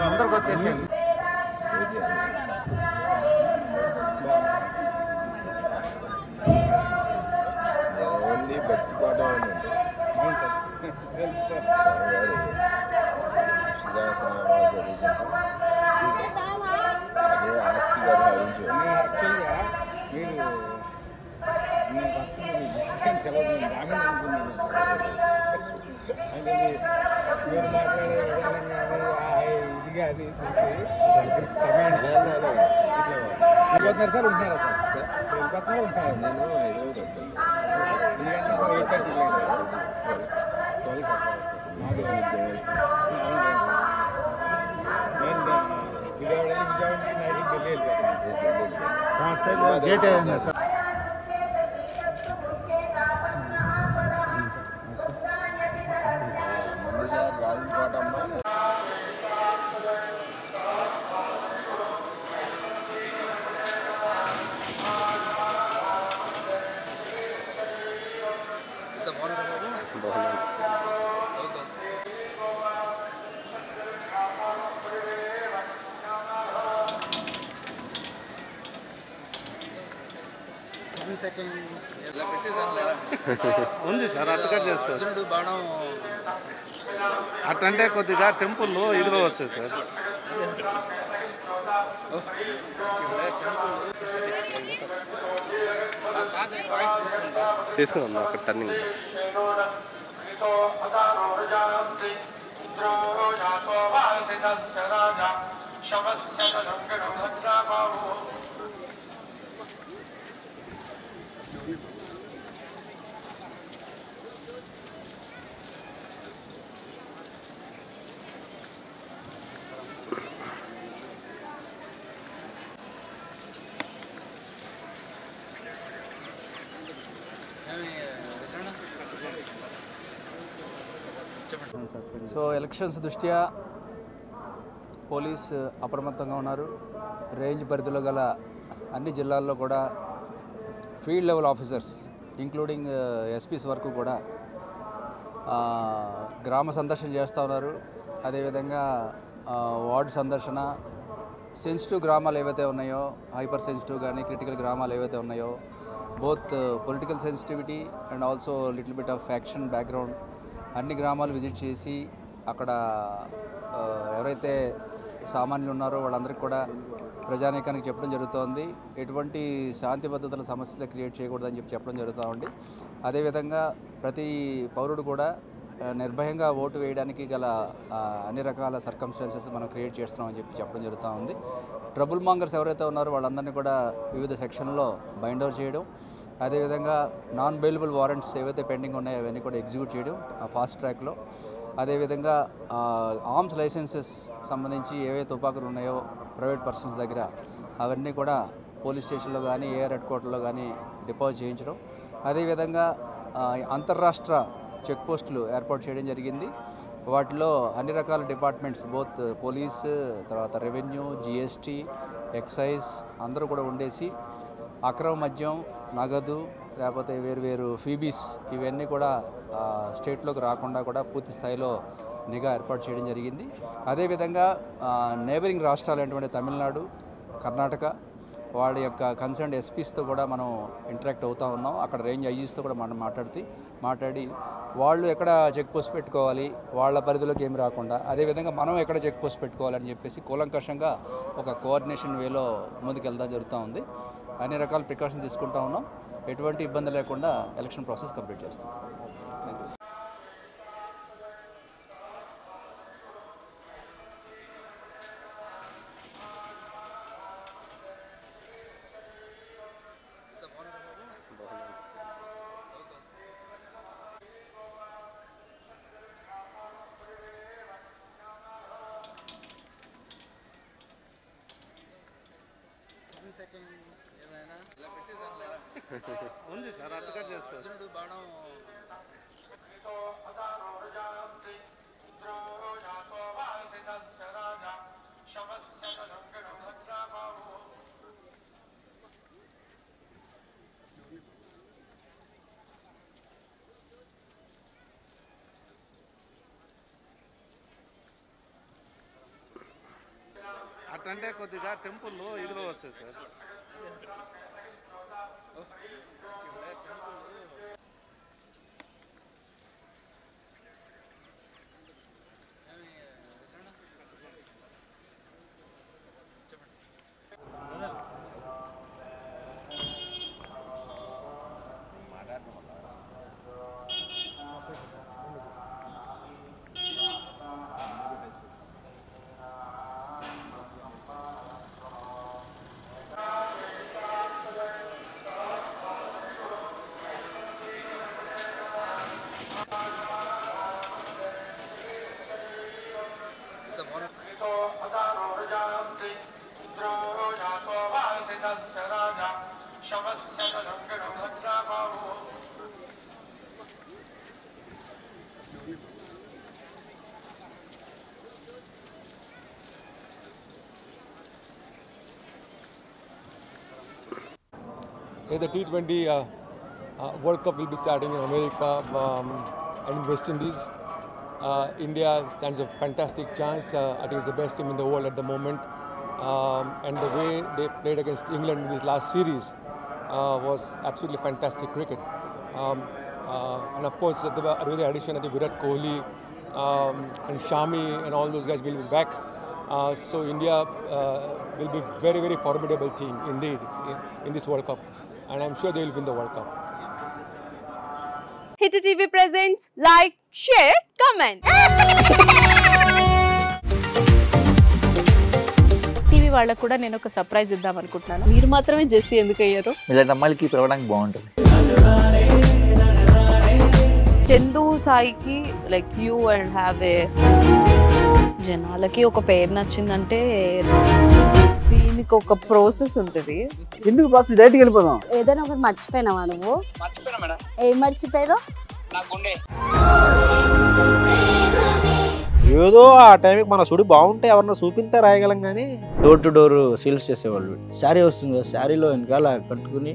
అందరికి వచ్చేసేయండి. ఓన్లీ భక్తి పాట ఉందండి. అవును సార్, తెలుసు సార్. సుధాసనాలు జరుగుతుంది. అదే ఆస్తిగా భావించారు. యాక్చువల్గా మీరు నేను ఫస్ట్ తెలవదు రామని అనుకున్నాను. అంటే మీరు మాట్లాడే విధానం కానీ ఇది కానీ చూసి వెళ్ళిపోతున్నారు సార్. ఉంటున్నారా సార్? వెళ్ళిపోతున్నారు ఉంటారు. నేను 5 రోజులు ఎందుకంటే సార్ 8:30 విజయవాడ నుంచి నైట్కి ఢిల్లీ వెళ్ళిపోతాను. Gate sir. ఉంది సార్, అట్టుకట్ చేసుకోవచ్చు. అట్టంటే కొద్దిగా టెంపుల్లో ఇదిలో వస్తుంది సార్. తీసుకున్నాం అక్కడ టర్నింగ్. సో ఎలక్షన్స్ దృష్ట్యా పోలీస్ అప్రమత్తంగా ఉన్నారు. రేంజ్ పరిధిలో గల అన్ని జిల్లాల్లో కూడా field level officers including SPs వరకు కూడా గ్రామ సందర్శన చేస్తూ ఉన్నారు. అదేవిధంగా వార్డు సందర్శన, సెన్సిటివ్ గ్రామాలు ఏవైతే ఉన్నాయో, హైపర్ సెన్సిటివ్ కానీ క్రిటికల్ గ్రామాలు ఏవైతే ఉన్నాయో, both political sensitivity and also little bit of faction background, అన్ని గ్రామాలు విజిట్ చేసి అక్కడ ఎవరైతే సామాన్యులు ఉన్నారో వాళ్ళందరికీ కూడా ప్రజానీకానికి చెప్పడం జరుగుతోంది. ఎటువంటి శాంతి భద్రతల సమస్యలు క్రియేట్ చేయకూడదని చెప్పడం జరుగుతూ ఉంది. అదేవిధంగా ప్రతి పౌరుడు కూడా నిర్భయంగా ఓటు వేయడానికి గల అన్ని రకాల సర్కమ్స్టాన్సెస్ మనం క్రియేట్ చేస్తున్నామని చెప్పడం జరుగుతూ ఉంది. ట్రబుల్ మాంగర్స్ ఎవరైతే ఉన్నారో వాళ్ళందరినీ కూడా వివిధ సెక్షన్లో బైండ్ ఓవర్ చేయడం, అదేవిధంగా నాన్ బెయిలబుల్ వారెంట్స్ ఏవైతే పెండింగ్ ఉన్నాయో అవన్నీ కూడా ఎగ్జిక్యూట్ చేయడం ఫాస్ట్ ట్రాక్లో. అదేవిధంగా ఆర్మ్స్ లైసెన్సెస్ సంబంధించి ఏవైతే తుపాకులు ఉన్నాయో ప్రైవేట్ పర్సన్స్ దగ్గర అవన్నీ కూడా పోలీస్ స్టేషన్లో కానీ ఏఆర్ హెడ్ క్వార్టర్లో కానీ డిపాజిట్ చేయించడం. అదేవిధంగా అంతర్రాష్ట్ర చెక్ పోస్టులు ఏర్పాటు చేయడం జరిగింది. వాటిలో అన్ని రకాల డిపార్ట్మెంట్స్, బోత్ పోలీస్, తర్వాత రెవెన్యూ, జిఎస్టీ, ఎక్సైజ్ అందరూ కూడా ఉండేసి అక్రమ మద్యం, నగదు, లేకపోతే వేరు ఫీబీస్ ఇవన్నీ కూడా స్టేట్లోకి రాకుండా కూడా పూర్తి స్థాయిలో నిఘా ఏర్పాటు చేయడం జరిగింది. అదేవిధంగా నేబరింగ్ రాష్ట్రాలైనటువంటి తమిళనాడు, కర్ణాటక వాళ్ళ యొక్క కన్సర్న్డ్ ఎస్పీస్తో కూడా మనం ఇంటరాక్ట్ అవుతూ ఉన్నాం. అక్కడ రేంజ్ ఐజీస్తో కూడా మనం మాట్లాడి వాళ్ళు ఎక్కడ చెక్ పోస్ట్ పెట్టుకోవాలి, వాళ్ళ పరిధిలోకి ఏమి రాకుండా, అదేవిధంగా మనం ఎక్కడ చెక్ పోస్ట్ పెట్టుకోవాలని చెప్పేసి కూలంకషంగా ఒక కోఆర్డినేషన్ వేలో ముందుకెళ్తా జరుగుతూ ఉంది. అన్ని రకాల ప్రికాషన్స్ తీసుకుంటా ఉన్నాం. ఎటువంటి ఇబ్బంది లేకుండా ఎలక్షన్ ప్రాసెస్ కంప్లీట్ చేస్తాం. ఉంది సార్, అర్థం చేసుకోవచ్చు. అటంటే కొద్దిగా టెంపుల్ ఇదిలో వస్తాయి sir. The T20 World Cup will be starting in America and West Indies. India stands a fantastic chance. I think it's the best team in the world at the moment. And the way they played against England in this last series was absolutely fantastic cricket. And of course, with the addition of the Virat Kohli and Shami and all those guys will be back. So India will be very, very formidable team indeed in this World Cup. And I'm sure they will win the World Cup. Hit TV presents like, share, comment. TV వాళ్ళకు కూడా నేను ఒక surprise ఇద్దాం అనుకుంటున్నాను. మీరు మాత్రమే Jessie ఎందుకు అయ్యారు? ఇలాంటి అమ్మాయిలకి పిలవడానికి బాగుంటుంది. చందు సాయికి like you and have a జనాలకి ఒక పేరు నచ్చిందంటే దీనికి ఒక ప్రాసెస్ ఉంటుంది. ఎందుకు ప్రాసెస్ డైరెక్ట్గా వెళ్ళిపోదాం. ఏదైనా ఒకటి మర్చిపోయినావా నువ్వు? మర్చిపోయినా మేడం. ఏం మర్చిపోయావు? నా గుండె. ఏదో ఆ టైంకి మన సుడి బాగుంటే ఎవరన్నా చూపిస్తే రాయగలం కానీ డోర్ టు డోర్ సేల్స్ చేసేవాళ్ళు. శారీ వస్తుంది కదా, శారీలో వెనకాల కట్టుకుని